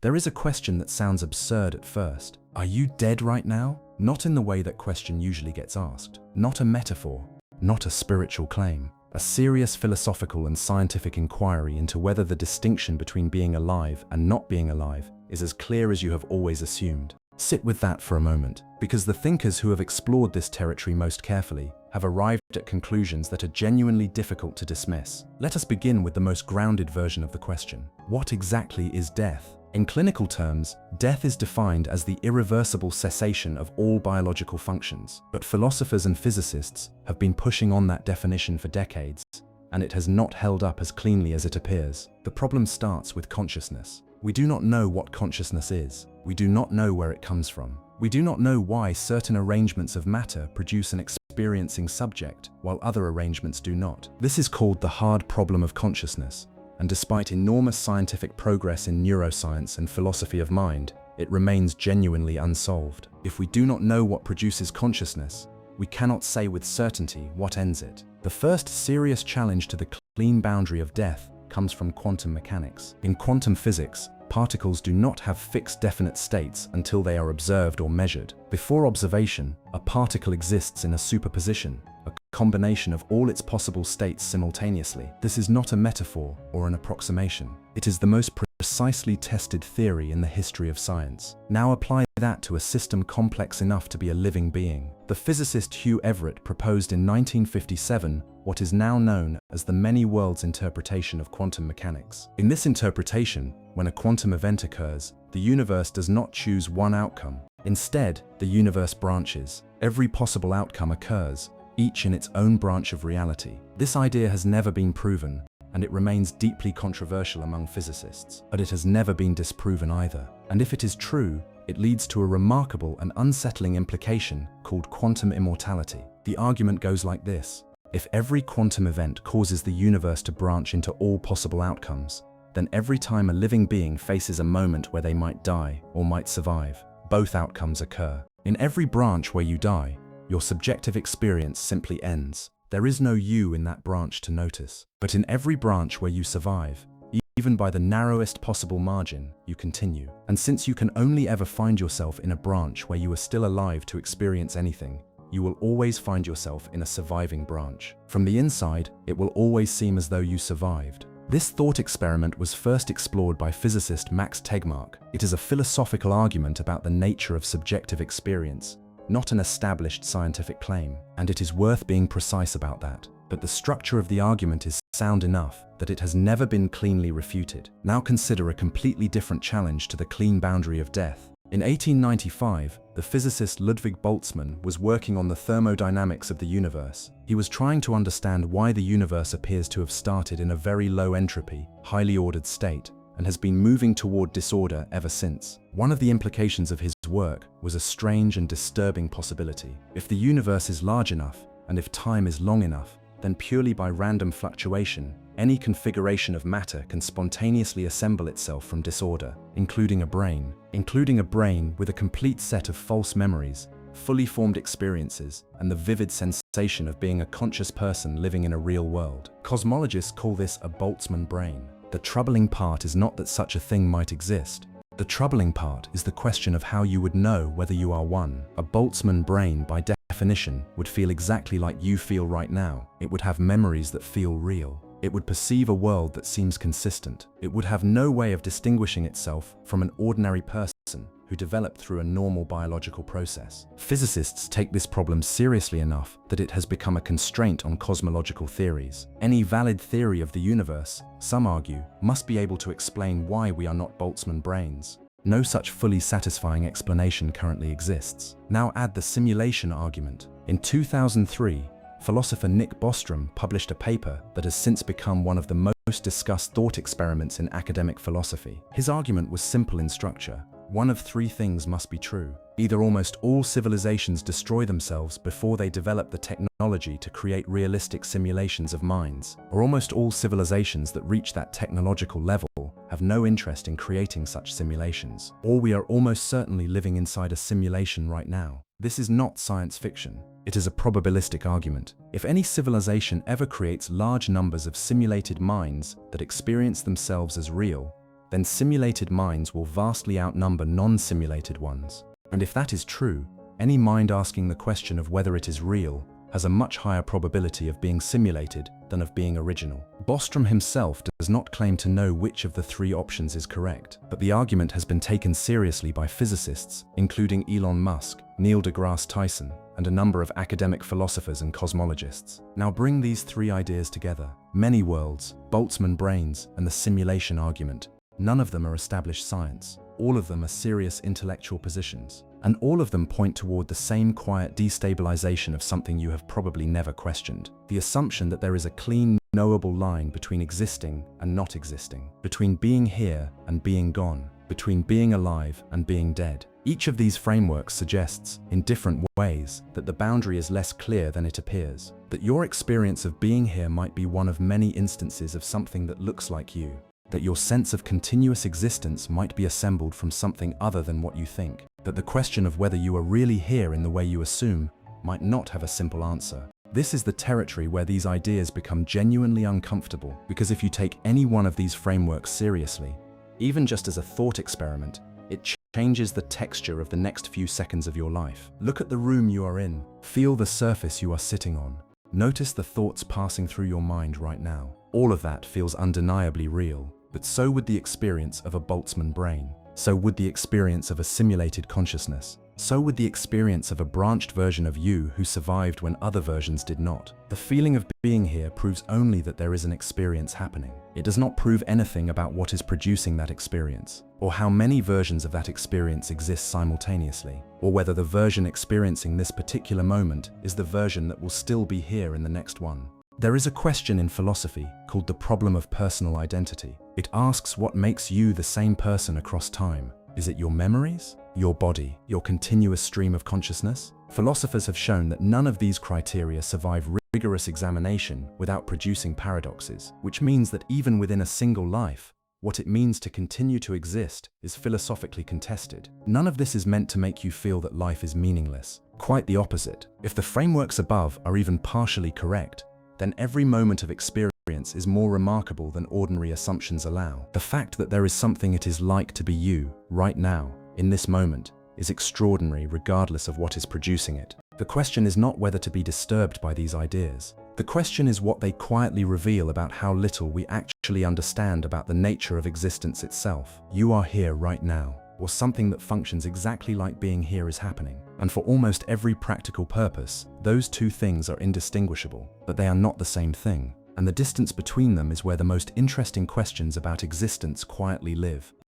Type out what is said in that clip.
There is a question that sounds absurd at first. Are you dead right now? Not in the way that question usually gets asked. Not a metaphor. Not a spiritual claim. A serious philosophical and scientific inquiry into whether the distinction between being alive and not being alive is as clear as you have always assumed. Sit with that for a moment, because the thinkers who have explored this territory most carefully have arrived at conclusions that are genuinely difficult to dismiss. Let us begin with the most grounded version of the question. What exactly is death? In clinical terms, death is defined as the irreversible cessation of all biological functions. But philosophers and physicists have been pushing on that definition for decades, and it has not held up as cleanly as it appears. The problem starts with consciousness. We do not know what consciousness is. We do not know where it comes from. We do not know why certain arrangements of matter produce an experiencing subject, while other arrangements do not. This is called the hard problem of consciousness, and despite enormous scientific progress in neuroscience and philosophy of mind, it remains genuinely unsolved. If we do not know what produces consciousness, we cannot say with certainty what ends it. The first serious challenge to the clean boundary of death comes from quantum mechanics. In quantum physics, particles do not have fixed definite states until they are observed or measured. Before observation, a particle exists in a superposition, a combination of all its possible states simultaneously. This is not a metaphor or an approximation. It is the most precisely tested theory in the history of science. Now apply that to a system complex enough to be a living being. The physicist Hugh Everett proposed in 1957 what is now known as the many worlds interpretation of quantum mechanics. In this interpretation, when a quantum event occurs, the universe does not choose one outcome. Instead, the universe branches. Every possible outcome occurs, each in its own branch of reality. This idea has never been proven, and it remains deeply controversial among physicists. But it has never been disproven either. And if it is true, it leads to a remarkable and unsettling implication called quantum immortality. The argument goes like this. If every quantum event causes the universe to branch into all possible outcomes, then every time a living being faces a moment where they might die or might survive, both outcomes occur. In every branch where you die, your subjective experience simply ends. There is no you in that branch to notice. But in every branch where you survive, even by the narrowest possible margin, you continue. And since you can only ever find yourself in a branch where you are still alive to experience anything, you will always find yourself in a surviving branch. From the inside, it will always seem as though you survived. This thought experiment was first explored by physicist Max Tegmark. It is a philosophical argument about the nature of subjective experience, not an established scientific claim, and it is worth being precise about that. But the structure of the argument is sound enough that it has never been cleanly refuted. Now consider a completely different challenge to the clean boundary of death. In 1895, the physicist Ludwig Boltzmann was working on the thermodynamics of the universe. He was trying to understand why the universe appears to have started in a very low entropy, highly ordered state, and has been moving toward disorder ever since. One of the implications of his work was a strange and disturbing possibility. If the universe is large enough, and if time is long enough, then purely by random fluctuation, any configuration of matter can spontaneously assemble itself from disorder, including a brain with a complete set of false memories, fully formed experiences, and the vivid sensation of being a conscious person living in a real world. Cosmologists call this a Boltzmann brain. The troubling part is not that such a thing might exist. The troubling part is the question of how you would know whether you are one. A Boltzmann brain, by definition, would feel exactly like you feel right now. It would have memories that feel real. It would perceive a world that seems consistent. It would have no way of distinguishing itself from an ordinary person who developed through a normal biological process. Physicists take this problem seriously enough that it has become a constraint on cosmological theories. Any valid theory of the universe, some argue, must be able to explain why we are not Boltzmann brains. No such fully satisfying explanation currently exists. Now add the simulation argument. In 2003, philosopher Nick Bostrom published a paper that has since become one of the most discussed thought experiments in academic philosophy. His argument was simple in structure. One of three things must be true. Either almost all civilizations destroy themselves before they develop the technology to create realistic simulations of minds, or almost all civilizations that reach that technological level have no interest in creating such simulations. Or we are almost certainly living inside a simulation right now. This is not science fiction. It is a probabilistic argument. If any civilization ever creates large numbers of simulated minds that experience themselves as real, then simulated minds will vastly outnumber non-simulated ones. And if that is true, any mind asking the question of whether it is real has a much higher probability of being simulated than of being original. Bostrom himself does not claim to know which of the three options is correct, but the argument has been taken seriously by physicists, including Elon Musk, Neil deGrasse Tyson, and a number of academic philosophers and cosmologists. Now bring these three ideas together: many worlds, Boltzmann brains, and the simulation argument. None of them are established science. All of them are serious intellectual positions. And all of them point toward the same quiet destabilization of something you have probably never questioned: the assumption that there is a clean, knowable line between existing and not existing, between being here and being gone, between being alive and being dead. Each of these frameworks suggests, in different ways, that the boundary is less clear than it appears, that your experience of being here might be one of many instances of something that looks like you, that your sense of continuous existence might be assembled from something other than what you think, that the question of whether you are really here in the way you assume might not have a simple answer. This is the territory where these ideas become genuinely uncomfortable, because if you take any one of these frameworks seriously, even just as a thought experiment, it changes the texture of the next few seconds of your life. Look at the room you are in. Feel the surface you are sitting on. Notice the thoughts passing through your mind right now. All of that feels undeniably real, but so would the experience of a Boltzmann brain. So would the experience of a simulated consciousness. So would the experience of a branched version of you who survived when other versions did not. The feeling of being here proves only that there is an experience happening. It does not prove anything about what is producing that experience, or how many versions of that experience exist simultaneously, or whether the version experiencing this particular moment is the version that will still be here in the next one. There is a question in philosophy called the problem of personal identity. It asks what makes you the same person across time. Is it your memories? Your body? Your continuous stream of consciousness? Philosophers have shown that none of these criteria survive rigorous examination without producing paradoxes, which means that even within a single life, what it means to continue to exist is philosophically contested. None of this is meant to make you feel that life is meaningless. Quite the opposite. If the frameworks above are even partially correct, then every moment of experience is more remarkable than ordinary assumptions allow. The fact that there is something it is like to be you, right now, in this moment, is extraordinary regardless of what is producing it. The question is not whether to be disturbed by these ideas. The question is what they quietly reveal about how little we actually understand about the nature of existence itself. You are here right now, or something that functions exactly like being here is happening. And for almost every practical purpose, those two things are indistinguishable, but they are not the same thing. And the distance between them is where the most interesting questions about existence quietly live.